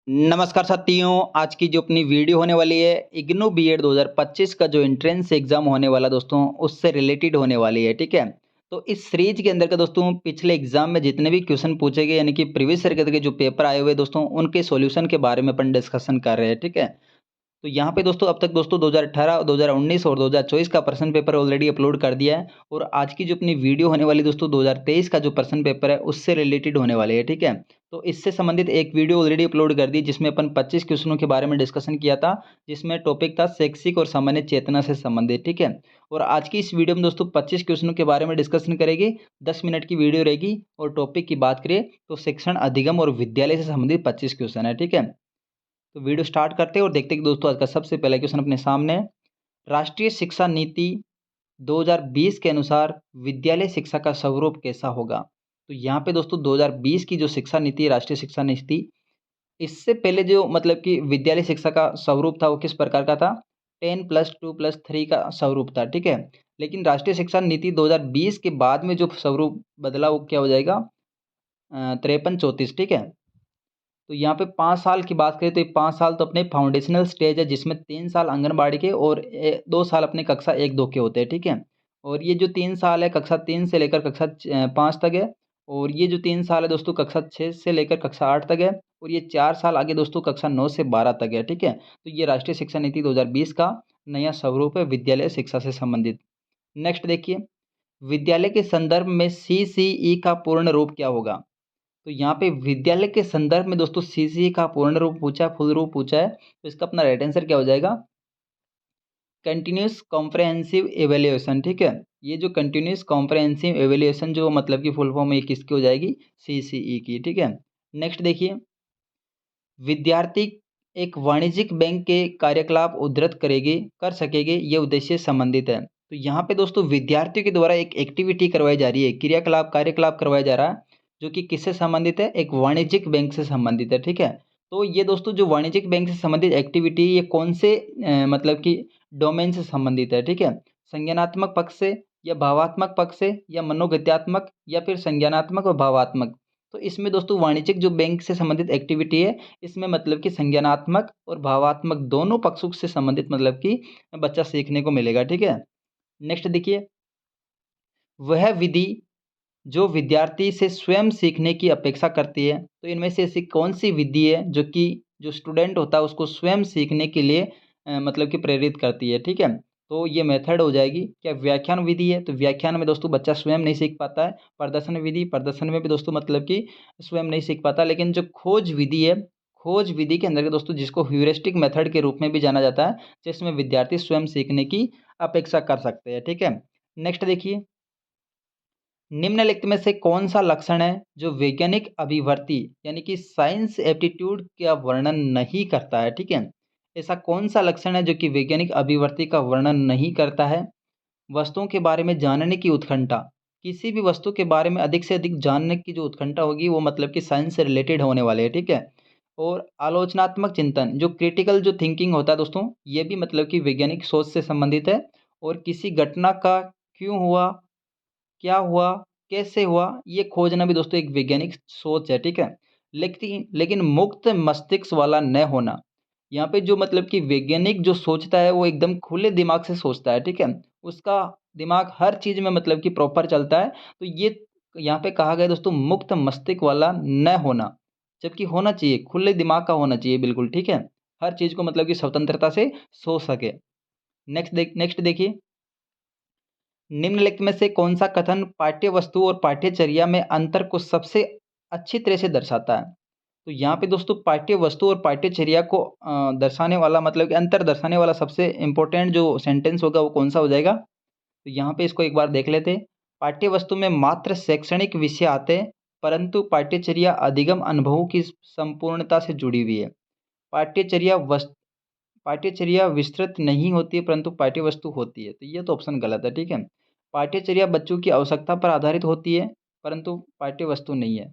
नमस्कार साथियों, आज की जो अपनी वीडियो होने वाली है इग्नू बीएड 2025 का जो एंट्रेंस एग्जाम होने वाला दोस्तों उससे रिलेटेड होने वाली है। ठीक है, तो इस सीरीज के अंदर का दोस्तों पिछले एग्जाम में जितने भी क्वेश्चन पूछे गए यानी कि प्रीवियस ईयर के जो पेपर आए हुए दोस्तों उनके सॉल्यूशन के बारे में अपन डिस्कशन कर रहे हैं। ठीक है, तो यहाँ पे दोस्तों अब तक दोस्तों 2018, 2019 और 2024 का प्रश्न पेपर ऑलरेडी अपलोड कर दिया है और आज की जो अपनी वीडियो होने वाली दोस्तों 2023 का जो प्रश्न पेपर है उससे रिलेटेड होने वाले है। ठीक है, तो इससे संबंधित एक वीडियो ऑलरेडी अपलोड कर दी जिसमें अपन 25 क्वेश्चनों के बारे में डिस्कशन किया था, जिसमें टॉपिक था शैक्षिक और सामान्य चेतना से संबंधित। ठीक है, और आज की इस वीडियो में दोस्तों 25 क्वेश्चनों के बारे में डिस्कशन करेगी। 10 मिनट की वीडियो रहेगी और टॉपिक की बात करें तो शिक्षण अधिगम और विद्यालय से संबंधित 25 क्वेश्चन है। ठीक है, तो वीडियो स्टार्ट करते हैं और देखते हैं कि दोस्तों आज का सबसे पहला क्वेश्चन अपने सामने है। राष्ट्रीय शिक्षा नीति 2020 के अनुसार विद्यालय शिक्षा का स्वरूप कैसा होगा? तो यहाँ पे दोस्तों 2020 की जो शिक्षा नीति है, राष्ट्रीय शिक्षा नीति, इससे पहले जो मतलब कि विद्यालय शिक्षा का स्वरूप था वो किस प्रकार का था? 10+2+3 का स्वरूप था। ठीक है, लेकिन राष्ट्रीय शिक्षा नीति 2020 के बाद में जो स्वरूप बदला वो क्या हो जाएगा? 53-34। ठीक है, तो यहाँ पे 5 साल की बात करें तो ये 5 साल तो अपने फाउंडेशनल स्टेज है जिसमें 3 साल आंगनबाड़ी के और 2 साल अपने कक्षा 1-2 के होते हैं। ठीक है, और ये जो 3 साल है कक्षा 3 से लेकर कक्षा 5 तक है और ये जो 3 साल है दोस्तों कक्षा 6 से लेकर कक्षा 8 तक है और ये 4 साल आगे दोस्तों कक्षा 9 से 12 तक है। ठीक है, तो ये राष्ट्रीय शिक्षा नीति 2020 का नया स्वरूप है विद्यालय शिक्षा से संबंधित। नेक्स्ट देखिए, विद्यालय के संदर्भ में सीसीई का पूर्ण रूप क्या होगा? तो यहाँ पे विद्यालय के संदर्भ में दोस्तों सीसीई का पूर्ण रूप पूछा है, फुल रूप पूछा है, तो इसका अपना राइट आंसर क्या हो जाएगा? Continuous comprehensive evaluation. ठीक है, ये जो कंटिन्यूस कॉम्प्रहेंसिव एवेल्युएशन जो मतलब की फुल फॉर्म ये किसकी हो जाएगी? सीसीई की। ठीक है, नेक्स्ट देखिए, विद्यार्थी एक वाणिज्यिक बैंक के कार्यकलाप उद्धृत करेगी कर सकेंगे ये उद्देश्य संबंधित है। तो यहाँ पे दोस्तों विद्यार्थियों के द्वारा एक एक्टिविटी करवाई जा रही है, क्रियाकलाप कार्यकलाप करवाया जा रहा है जो कि किससे संबंधित है? एक वाणिज्यिक बैंक से संबंधित है। ठीक है, तो ये दोस्तों जो वाणिज्यिक बैंक से संबंधित एक्टिविटी ये कौन से मतलब कि डोमेन से संबंधित है? ठीक है, संज्ञानात्मक पक्ष से या भावात्मक पक्ष से या मनोगत्यात्मक या फिर संज्ञानात्मक और भावात्मक। तो इसमें दोस्तों वाणिज्यिक जो बैंक से संबंधित एक्टिविटी है इसमें मतलब कि संज्ञानात्मक और भावात्मक दोनों पक्षों से संबंधित मतलब कि बच्चा सीखने को मिलेगा। ठीक है, नेक्स्ट देखिए, वह विधि जो विद्यार्थी से स्वयं सीखने की अपेक्षा करती है। तो इनमें से ऐसी कौन सी विधि है जो कि जो स्टूडेंट होता है उसको स्वयं सीखने के लिए मतलब कि प्रेरित करती है? ठीक है, तो ये मेथड हो जाएगी क्या? व्याख्यान विधि है, तो व्याख्यान में दोस्तों बच्चा स्वयं नहीं सीख पाता है। प्रदर्शन विधि, प्रदर्शन में भी दोस्तों मतलब कि स्वयं नहीं सीख पाता। लेकिन जो खोज विधि है, खोज विधि के अंदर के दोस्तों जिसको ह्यूरिस्टिक मेथड के रूप में भी जाना जाता है, जिसमें विद्यार्थी स्वयं सीखने की अपेक्षा कर सकते हैं। ठीक है, नेक्स्ट देखिए, निम्नलिखित में से कौन सा लक्षण है जो वैज्ञानिक अभिवृत्ति यानी कि साइंस एप्टीट्यूड का वर्णन नहीं करता है? ठीक है, ऐसा कौन सा लक्षण है जो कि वैज्ञानिक अभिवृत्ति का वर्णन नहीं करता है? वस्तुओं के बारे में जानने की उत्कंठा, किसी भी वस्तु के बारे में अधिक से अधिक जानने की जो उत्कंठा होगी वो मतलब कि साइंस से रिलेटेड होने वाले हैं। ठीक है, और आलोचनात्मक चिंतन जो क्रिटिकल जो थिंकिंग होता है दोस्तों ये भी मतलब कि वैज्ञानिक सोच से संबंधित है। और किसी घटना का क्यों हुआ, क्या हुआ, कैसे हुआ, ये खोजना भी दोस्तों एक वैज्ञानिक सोच है। ठीक है, लेकिन लेकिन मुक्त मस्तिष्क वाला न होना, यहाँ पे जो मतलब कि वैज्ञानिक जो सोचता है वो एकदम खुले दिमाग से सोचता है। ठीक है, उसका दिमाग हर चीज़ में मतलब कि प्रॉपर चलता है। तो ये यहाँ पे कहा गया दोस्तों मुक्त मस्तिष्क वाला न होना, जबकि होना चाहिए खुले दिमाग का होना चाहिए बिल्कुल। ठीक है, हर चीज़ को मतलब कि स्वतंत्रता से सोच सके। नेक्स्ट देखिए, निम्नलिखित में से कौन सा कथन पाठ्य वस्तु और पाठ्यचर्या में अंतर को सबसे अच्छी तरह से दर्शाता है? तो यहाँ पे दोस्तों पाठ्य वस्तु और पाठ्यचर्या को दर्शाने वाला मतलब कि अंतर दर्शाने वाला सबसे इम्पोर्टेंट जो सेंटेंस होगा वो कौन सा हो जाएगा? तो यहाँ पे इसको एक बार देख लेते हैं। पाठ्य वस्तु में मात्र शैक्षणिक विषय आते हैं परंतु पाठ्यचर्या अधिगम अनुभवों की संपूर्णता से जुड़ी हुई है। पाठ्यचर्या पाठ्यचर्या विस्तृत नहीं होती है परंतु पाठ्य वस्तु होती है, तो ये तो ऑप्शन गलत है। ठीक है, पाठ्यचर्या बच्चों की आवश्यकता पर आधारित होती है परंतु पाठ्य वस्तु नहीं है।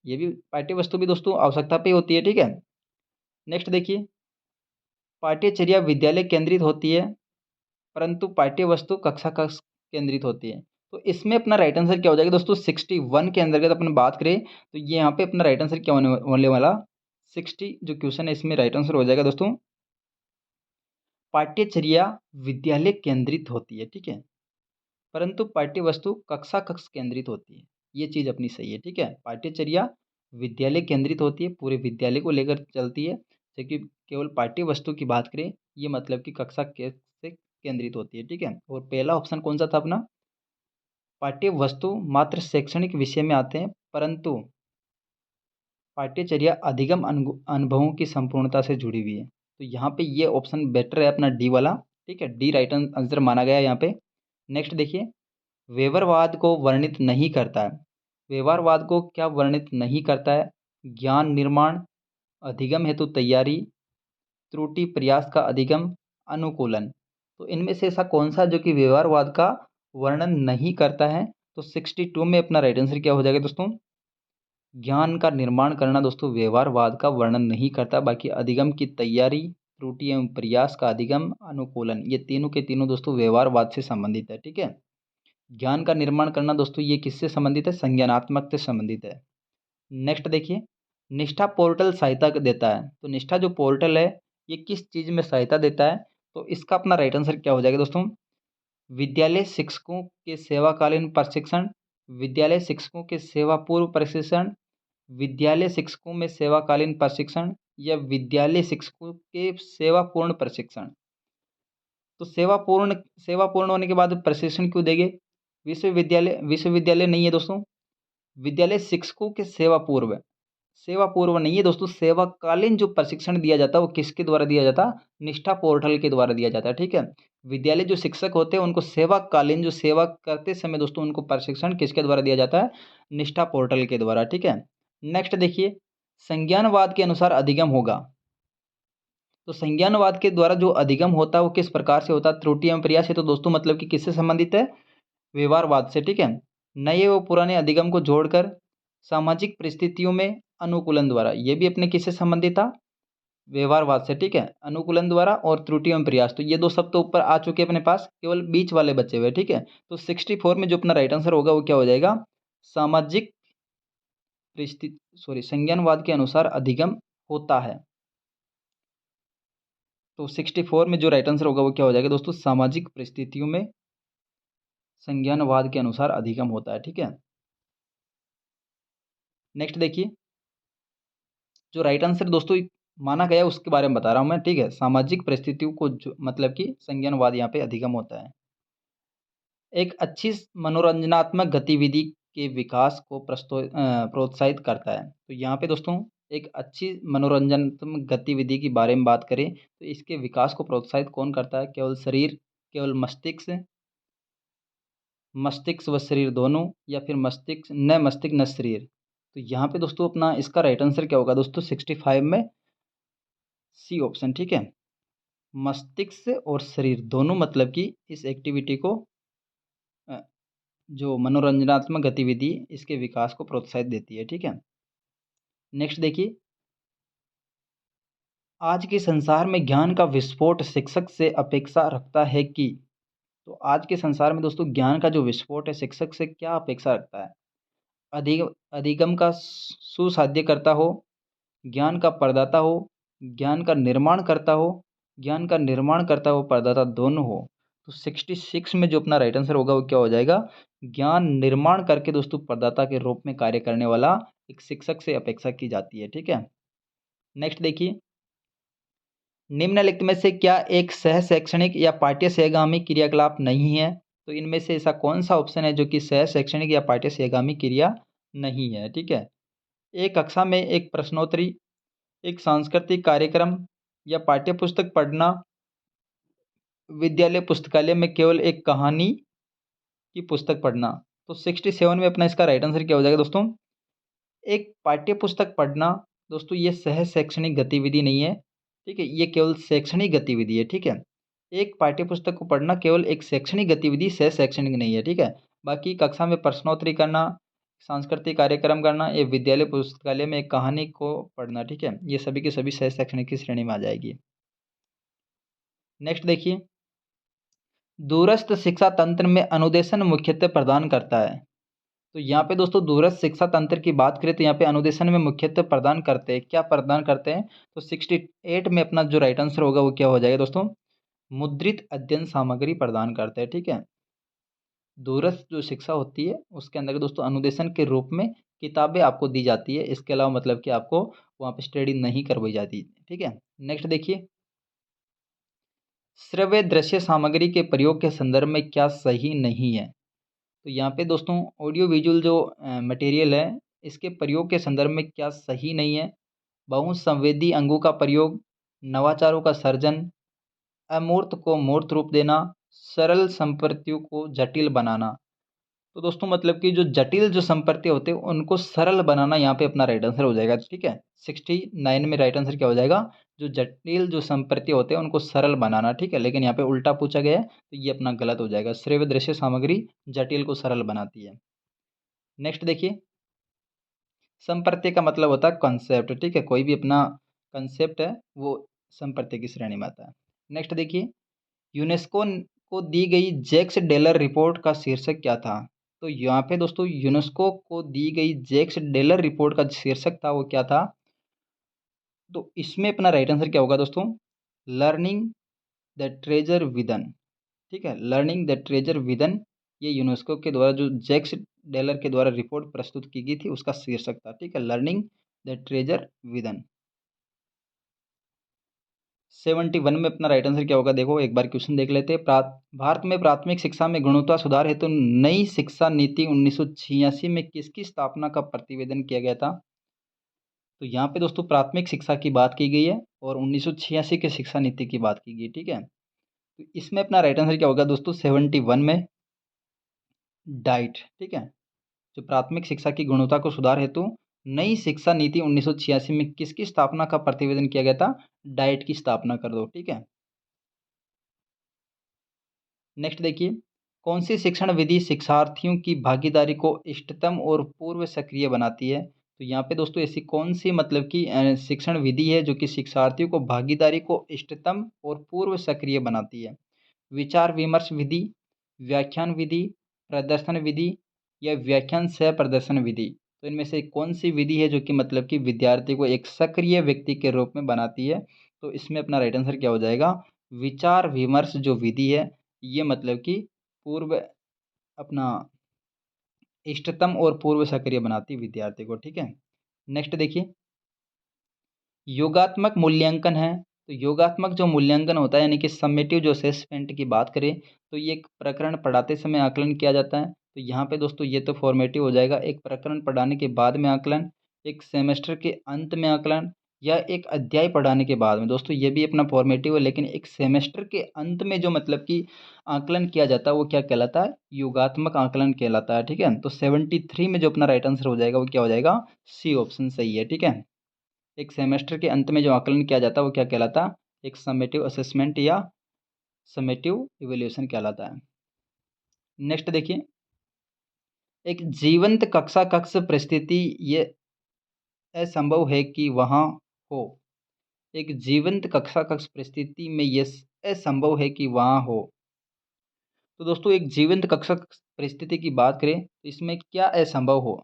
ये भी पाठ्य वस्तु भी दोस्तों आवश्यकता पे होती है। ठीक है, नेक्स्ट देखिए, पाठ्यचर्या विद्यालय केंद्रित होती है परंतु पाठ्य वस्तु कक्षा कक्ष केंद्रित होती है। तो इसमें अपना राइट आंसर क्या हो जाएगा दोस्तों? 61 के अंतर्गत अपन बात करें तो ये यहाँ पे अपना राइट आंसर क्या होने होने वाला? 60 जो क्वेश्चन है इसमें राइट आंसर हो जाएगा दोस्तों, पाठ्यचर्या विद्यालय केंद्रित होती है, ठीक है, परंतु पाठ्य वस्तु कक्षा कक्ष केंद्रित होती है। ये चीज़ अपनी सही है, ठीक है। पाठ्यचर्या विद्यालय केंद्रित होती है, पूरे विद्यालय को लेकर चलती है, जबकि केवल पाठ्य वस्तु की बात करें, ये मतलब कि कक्षा के से केंद्रित होती है, ठीक है। और पहला ऑप्शन कौन सा था अपना, पाठ्य वस्तु मात्र शैक्षणिक विषय में आते हैं, परंतु पाठ्यचर्या अधिगम अनुभवों की संपूर्णता से जुड़ी हुई है। तो यहाँ पे ये ऑप्शन बेटर है अपना डी वाला, ठीक है, डी राइट आंसर माना गया है यहाँ पे। नेक्स्ट देखिए, व्यवहारवाद को वर्णित नहीं करता है। व्यवहारवाद को क्या वर्णित नहीं करता है, ज्ञान निर्माण, अधिगम हेतु तैयारी, त्रुटि प्रयास का अधिगम, अनुकूलन। तो इनमें से ऐसा कौन सा जो कि व्यवहारवाद का वर्णन नहीं करता है, तो 62 में अपना राइट आंसर क्या हो जाएगा दोस्तों, ज्ञान का निर्माण करना दोस्तों व्यवहारवाद का वर्णन नहीं करता, बाकी अधिगम की तैयारी, त्रुटि एवं प्रयास का अधिगम, अनुकूलन, ये तीनों के तीनों दोस्तों व्यवहारवाद से संबंधित है, ठीक है। ज्ञान का निर्माण करना दोस्तों ये किससे संबंधित है, संज्ञानात्मक से संबंधित है। नेक्स्ट देखिए, निष्ठा पोर्टल सहायता देता है। तो निष्ठा जो पोर्टल है ये किस चीज़ में सहायता देता है, तो इसका अपना राइट आंसर क्या हो जाएगा दोस्तों, विद्यालय शिक्षकों के सेवाकालीन प्रशिक्षण, विद्यालय शिक्षकों के सेवा पूर्व प्रशिक्षण, विद्यालय शिक्षकों में सेवाकालीन प्रशिक्षण, या विद्यालय शिक्षकों के सेवापूर्ण प्रशिक्षण। तो सेवापूर्ण होने के बाद प्रशिक्षण क्यों देंगे, विश्वविद्यालय नहीं है दोस्तों, विद्यालय शिक्षकों के सेवा पूर्व, सेवा पूर्व नहीं है दोस्तों, सेवाकालीन जो प्रशिक्षण दिया जाता है वो किसके द्वारा दिया जाता है, निष्ठा पोर्टल के द्वारा दिया जाता है, ठीक है। विद्यालय जो शिक्षक होते हैं उनको सेवाकालीन जो सेवा करते समय दोस्तों उनको प्रशिक्षण किसके द्वारा दिया जाता है, निष्ठा पोर्टल के द्वारा, ठीक है। नेक्स्ट देखिए, संज्ञानवाद के अनुसार अधिगम होगा। तो संज्ञानवाद के द्वारा जो अधिगम होता है वो किस प्रकार से होता है, त्रुटि एवं प्रयास है, तो दोस्तों मतलब कि किससे संबंधित है, व्यवहारवाद से, ठीक है। नए व पुराने अधिगम को जोड़कर सामाजिक परिस्थितियों में अनुकूलन द्वारा, ये भी अपने किससे संबंधित था, व्यवहारवाद से, ठीक है, अनुकूलन द्वारा, और त्रुटि एवं प्रयास, तो ये दो सब तो ऊपर आ चुके हैं अपने पास, केवल बीच वाले बचे हुए, ठीक है। तो 64 में जो अपना राइट आंसर होगा वो क्या हो जाएगा, सामाजिक परिस्थिति, सॉरी, संज्ञानवाद के अनुसार अधिगम होता है। तो 64 में जो राइट आंसर होगा वो क्या हो जाएगा दोस्तों, सामाजिक परिस्थितियों में संज्ञानवाद के अनुसार अधिगम होता है, ठीक है। नेक्स्ट देखिए, जो राइट आंसर दोस्तों माना गया उसके बारे में बता रहा हूँ मैं, ठीक है। सामाजिक परिस्थितियों को जो मतलब कि संज्ञानवाद यहाँ पे अधिगम होता है। एक अच्छी मनोरंजनात्मक गतिविधि के विकास को प्रोत्साहित करता है। तो यहाँ पे दोस्तों एक अच्छी मनोरंजनात्मक गतिविधि के बारे में बात करें तो इसके विकास को प्रोत्साहित कौन करता है, केवल शरीर, केवल मस्तिष्क, मस्तिष्क व शरीर दोनों, या फिर मस्तिष्क न शरीर। तो यहाँ पे दोस्तों अपना इसका राइट आंसर क्या होगा दोस्तों, 65 में सी ऑप्शन, ठीक है। मस्तिष्क और शरीर दोनों मतलब कि इस एक्टिविटी को अ, जो मनोरंजनात्मक गतिविधि इसके विकास को प्रोत्साहित देती है, ठीक है। नेक्स्ट देखिए, आज के संसार में ज्ञान का विस्फोट शिक्षक से अपेक्षा रखता है कि, तो आज के संसार में दोस्तों ज्ञान का जो विस्फोट है शिक्षक से क्या अपेक्षा रखता है, अधिगम का सुसाध्य करता हो, ज्ञान का प्रदाता हो, ज्ञान का निर्माण करता हो, ज्ञान का निर्माण करता हो प्रदाता दोनों हो। तो 66 में जो अपना राइट आंसर होगा वो क्या हो जाएगा, ज्ञान निर्माण करके दोस्तों प्रदाता के रूप में कार्य करने वाला एक शिक्षक से अपेक्षा की जाती है, ठीक है। नेक्स्ट देखिए, निम्नलिखित में से क्या एक सह शैक्षणिक या पाठ्य सहगामी क्रियाकलाप नहीं है, तो इनमें से ऐसा कौन सा ऑप्शन है जो कि सह शैक्षणिक या पाठ्य सहगामी क्रिया नहीं है, ठीक है। एक कक्षा में एक प्रश्नोत्तरी, एक सांस्कृतिक कार्यक्रम, या पाठ्य पुस्तक पढ़ना, विद्यालय पुस्तकालय में केवल एक कहानी की पुस्तक पढ़ना। तो 67 में अपना इसका राइट आंसर क्या हो जाएगा दोस्तों, एक पाठ्य पुस्तक पढ़ना दोस्तों ये सह शैक्षणिक गतिविधि नहीं है, ठीक है, ये केवल शैक्षणिक गतिविधि है, ठीक है। एक पाठ्य पुस्तक को पढ़ना केवल एक शैक्षणिक गतिविधि, सह शैक्षणिक नहीं है, ठीक है। बाकी कक्षा में प्रश्नोत्तरी करना, सांस्कृतिक कार्यक्रम करना, ये विद्यालय पुस्तकालय में एक कहानी को पढ़ना, ठीक है, ये सभी के सभी सह शैक्षणिक की श्रेणी में आ जाएगी। नेक्स्ट देखिए, दूरस्थ शिक्षा तंत्र में अनुदेशन मुख्यतः प्रदान करता है। तो यहाँ पे दोस्तों दूरस्थ शिक्षा तंत्र की बात करें तो यहाँ पे अनुदेशन में मुख्यतः प्रदान करते हैं, क्या प्रदान करते हैं? तो 68 में अपना जो राइट आंसर होगा वो क्या हो जाएगा दोस्तों? मुद्रित अध्ययन सामग्री प्रदान करते हैं, ठीक है। दूरस्थ जो शिक्षा होती है उसके अंदर दोस्तों अनुदेशन के रूप में किताबें आपको दी जाती है, इसके अलावा मतलब कि आपको वहाँ पे स्टडी नहीं करवाई जाती, ठीक है। नेक्स्ट देखिए, श्रव्य दृश्य सामग्री के प्रयोग के संदर्भ में क्या सही नहीं है? तो यहाँ पे दोस्तों ऑडियो विजुअल जो मटेरियल है इसके प्रयोग के संदर्भ में क्या सही नहीं है? बहुसंवेदी अंगों का प्रयोग, नवाचारों का सर्जन, अमूर्त को मूर्त रूप देना, सरल संपत्तियों को जटिल बनाना। तो दोस्तों मतलब कि जो जटिल जो संपत्ति होते हैं उनको सरल बनाना यहाँ पे अपना राइट आंसर हो जाएगा, ठीक है। 69 में राइट आंसर क्या हो जाएगा? जो जटिल जो संपत्ति होते हैं उनको सरल बनाना, ठीक है। लेकिन यहाँ पे उल्टा पूछा गया है तो ये अपना गलत हो जाएगा। श्रव्य दृश्य सामग्री जटिल को सरल बनाती है। नेक्स्ट देखिए, संप्रत्य का मतलब होता है कॉन्सेप्ट, ठीक है। कोई भी अपना कंसेप्ट है वो संप्रत्य की श्रेणी में आता है। नेक्स्ट देखिए, यूनेस्को को दी गई जैक्स डेलर रिपोर्ट का शीर्षक क्या था? तो यहाँ पे दोस्तों यूनेस्को को दी गई जैक्स डेलर रिपोर्ट का शीर्षक था वो क्या था? तो इसमें अपना राइट आंसर क्या होगा दोस्तों? लर्निंग द ट्रेजर विदन, ठीक है। लर्निंग द ट्रेजर विदन ये यूनेस्को के द्वारा जो जैक्स डेलर के द्वारा रिपोर्ट प्रस्तुत की गई थी उसका शीर्षक था, ठीक है। Learning the treasure within. 71 में अपना राइट आंसर क्या होगा? देखो एक बार क्वेश्चन देख लेते हैं। भारत में प्राथमिक शिक्षा में गुणवत्ता सुधार हेतु नई शिक्षा नीति 1986 में किसकी स्थापना का प्रतिवेदन किया गया था? तो यहाँ पे दोस्तों प्राथमिक शिक्षा की बात की गई है और 1986 की शिक्षा नीति की बात की गई, ठीक है। तो इसमें अपना राइट आंसर क्या होगा दोस्तों? 71 में डाइट, ठीक है। जो प्राथमिक शिक्षा की गुणवत्ता को सुधार हेतु नई शिक्षा नीति 1986 में किसकी स्थापना का प्रतिवेदन किया गया था? डाइट की स्थापना कर दो, ठीक है। नेक्स्ट देखिए, कौन सी शिक्षण विधि शिक्षार्थियों की भागीदारी को इष्टतम और पूर्व सक्रिय बनाती है? तो यहाँ पे दोस्तों ऐसी कौन सी मतलब कि शिक्षण विधि है जो कि शिक्षार्थियों को भागीदारी को इष्टतम और पूर्व सक्रिय बनाती है? विचार विमर्श विधि, व्याख्यान विधि, प्रदर्शन विधि या व्याख्यान सह प्रदर्शन विधि। तो इनमें से कौन सी विधि है जो कि मतलब कि विद्यार्थी को एक सक्रिय व्यक्ति के रूप में बनाती है? तो इसमें अपना राइट आंसर क्या हो जाएगा? विचार विमर्श जो विधि है ये मतलब कि पूर्व अपना इष्टतम और पूर्व सक्रिय बनाती विद्यार्थी को, ठीक है। नेक्स्ट देखिए, योगात्मक मूल्यांकन है। तो योगात्मक जो मूल्यांकन होता है यानी कि समेटिव जो असेसमेंट की बात करें तो ये एक प्रकरण पढ़ाते समय आकलन किया जाता है। तो यहाँ पे दोस्तों ये तो फॉर्मेटिव हो जाएगा, एक प्रकरण पढ़ाने के बाद में आकलन, एक सेमेस्टर के अंत में आकलन या एक अध्याय पढ़ाने के बाद में। दोस्तों ये भी अपना फॉर्मेटिव है, लेकिन एक सेमेस्टर के अंत में जो मतलब कि आकलन किया जाता है वो क्या कहलाता है? योगात्मक आकलन कहलाता है, ठीक है। तो 73 में जो अपना राइट आंसर हो जाएगा वो क्या हो जाएगा? सी ऑप्शन सही है, ठीक है। एक सेमेस्टर के अंत में जो आकलन किया जाता है वो क्या कहलाता है? एक समेटिव असेसमेंट या समेटिव इवैल्यूएशन कहलाता है। नेक्स्ट देखिए, एक जीवंत कक्षा कक्ष परिस्थिति ये असंभव है कि वहाँ हो। एक जीवंत कक्षा कक्ष परिस्थिति में ये असंभव है कि वहाँ हो। तो दोस्तों एक जीवंत कक्षा कक्ष परिस्थिति की बात करें तो इसमें क्या असंभव हो,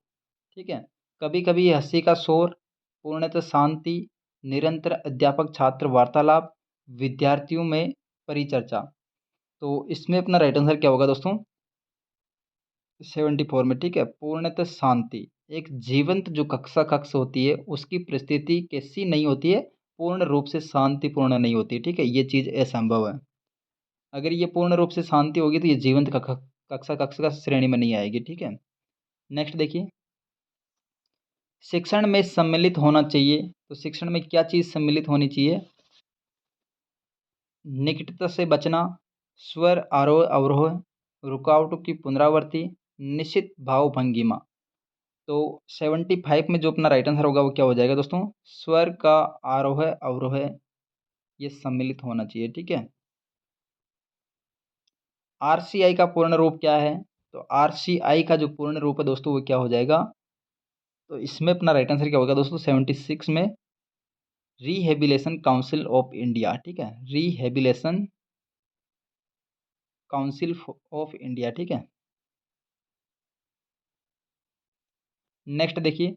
ठीक है। कभी कभी हंसी का शोर, पूर्णतः शांति, निरंतर अध्यापक छात्र वार्तालाप, विद्यार्थियों में परिचर्चा। तो इसमें अपना राइट आंसर क्या होगा दोस्तों? 74 में, ठीक है। पूर्णतः शांति, एक जीवंत जो कक्षा कक्ष होती है उसकी परिस्थिति कैसी नहीं होती है? पूर्ण रूप से शांतिपूर्ण नहीं होती, ठीक है। ये चीज़ असंभव है। अगर ये पूर्ण रूप से शांति होगी तो ये जीवंत कक्षा कक्ष का श्रेणी में नहीं आएगी, ठीक है। नेक्स्ट देखिए, शिक्षण में सम्मिलित होना चाहिए। तो शिक्षण में क्या चीज़ सम्मिलित होनी चाहिए? निकटता से बचना, स्वर आरोह अवरोह, रुकावटों की पुनरावृत्ति, निश्चित भाव भंगिमा। तो 75 में जो अपना राइट आंसर होगा वो क्या हो जाएगा दोस्तों? स्वर का आरोह अवरोह ये सम्मिलित होना चाहिए, ठीक है। आरसीआई का पूर्ण रूप क्या है? तो आरसीआई का जो पूर्ण रूप है दोस्तों वो क्या हो जाएगा? तो इसमें अपना राइट आंसर क्या होगा दोस्तों? 76 में रिहेबिलेशन काउंसिल ऑफ इंडिया, ठीक है। रिहेबिलेशन काउंसिल ऑफ इंडिया, ठीक है। नेक्स्ट देखिए,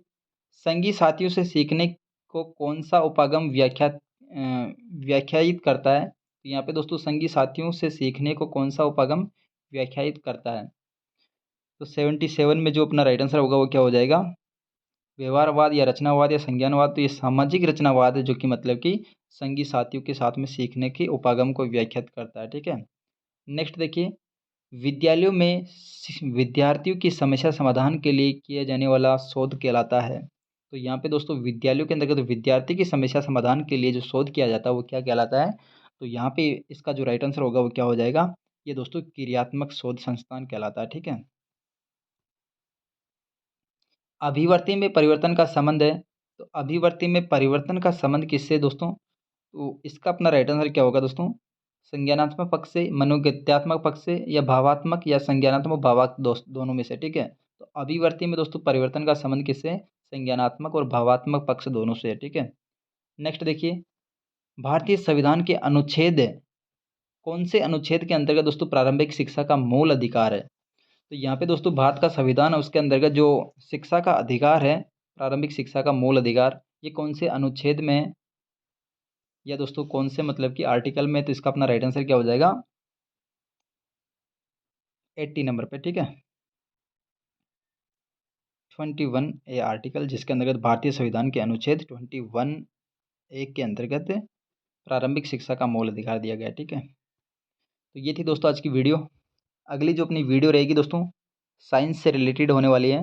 संगी साथियों से सीखने को कौन सा उपागम व्याख्यायित करता है? तो यहाँ पे दोस्तों संगी साथियों से सीखने को कौन सा उपागम व्याख्यायित करता है? तो 77 में जो अपना राइट आंसर होगा वो क्या हो जाएगा? व्यवहारवाद या रचनावाद या संज्ञानवाद। तो ये सामाजिक रचनावाद है, जो कि मतलब कि संगी साथियों के साथ में सीखने के उपागम को व्याख्यात करता है। ठीक है। नेक्स्ट देखिए, विद्यालयों में विद्यार्थियों की समस्या समाधान के लिए किया जाने वाला शोध कहलाता है। तो यहाँ पे दोस्तों विद्यालयों के अंतर्गत विद्यार्थी की समस्या समाधान के लिए जो शोध किया जाता है वो क्या कहलाता है? तो यहाँ पे इसका जो राइट आंसर होगा वो क्या हो जाएगा? ये दोस्तों क्रियात्मक शोध संस्थान कहलाता है। ठीक है। अभिवर्ती में परिवर्तन का संबंध है। तो अभिवर्ती में परिवर्तन का संबंध किससे दोस्तों? तो इसका अपना राइट आंसर क्या होगा दोस्तों? संज्ञानात्मक पक्ष से, मनोगत्यात्मक पक्ष से, या भावात्मक या संज्ञानात्मक भावात्मक दोनों में से। ठीक है। तो अभिवर्ती में दोस्तों परिवर्तन का संबंध किससे? संज्ञानात्मक और भावात्मक पक्ष दोनों से है। ठीक है। नेक्स्ट देखिए, भारतीय संविधान के अनुच्छेद, कौन से अनुच्छेद के अंतर्गत दोस्तों प्रारंभिक शिक्षा का मूल अधिकार है? तो यहाँ पे दोस्तों भारत का संविधान है, उसके अंतर्गत जो शिक्षा का अधिकार है, प्रारंभिक शिक्षा का मूल अधिकार, ये कौन से अनुच्छेद में है, या दोस्तों कौन से मतलब कि आर्टिकल में? तो इसका अपना राइट आंसर क्या हो जाएगा? 80 नंबर पे। ठीक है। 21A आर्टिकल, जिसके अंतर्गत भारतीय संविधान के अनुच्छेद 21A के अंतर्गत प्रारंभिक शिक्षा का मूल अधिकार दिया गया है। ठीक है। तो ये थी दोस्तों आज की वीडियो। अगली जो अपनी वीडियो रहेगी दोस्तों साइंस से रिलेटेड होने वाली है।